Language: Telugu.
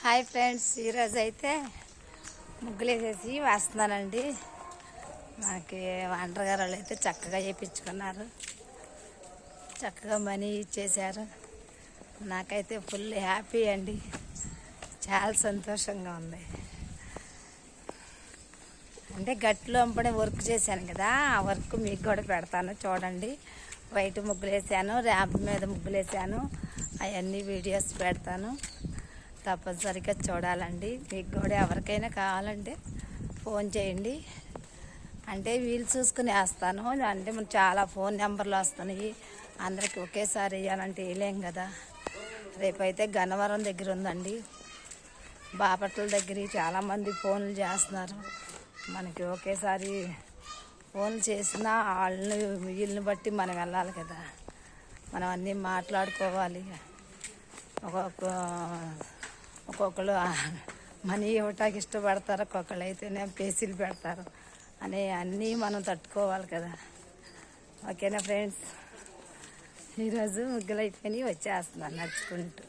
హాయ్ ఫ్రెండ్స్, ఈరోజు అయితే ముగ్గులు వేసేసి వేస్తున్నానండి. మనకి వంటర్ గారు వాళ్ళు అయితే చక్కగా చేయించుకున్నారు, చక్కగా మనీ ఇచ్చేశారు. నాకైతే ఫుల్ హ్యాపీ అండి, చాలా సంతోషంగా ఉంది. అంటే గట్లో అంపడే వర్క్ చేశాను కదా, ఆ వర్క్ మీకు కూడా పెడతాను చూడండి. వైట్ ముగ్గులు వేసాను, ర్యాంప్ మీద ముగ్గులు వేసాను, అవన్నీ వీడియోస్ పెడతాను, తప్పనిసరిగా చూడాలండి. మీకు కూడా ఎవరికైనా కావాలంటే ఫోన్ చేయండి, అంటే వీలు చూసుకుని వేస్తాను. అంటే మనం చాలా ఫోన్ నెంబర్లు వస్తున్నాయి, అందరికి ఒకేసారి వేయాలంటే వేయలేం కదా. రేపైతే గన్నవరం దగ్గర ఉందండి, బాపట్ల దగ్గర చాలామంది ఫోన్లు చేస్తున్నారు. మనకి ఒకేసారి ఫోన్లు చేసినా వాళ్ళని వీళ్ళని బట్టి మనం వెళ్ళాలి కదా, మనం అన్నీ మాట్లాడుకోవాలి. ఒక్కొక్కరు మనీ ఇవ్వటానికి ఇష్టపడతారు, ఒక్కొక్కరు అయితేనే పేసీలు పెడతారు అని అన్నీ మనం తట్టుకోవాలి కదా. ఓకేనా ఫ్రెండ్స్, ఈరోజు ముగ్గులు అయిపోయినాయి, వచ్చేస్తున్నాను నడుచుకుంటూ.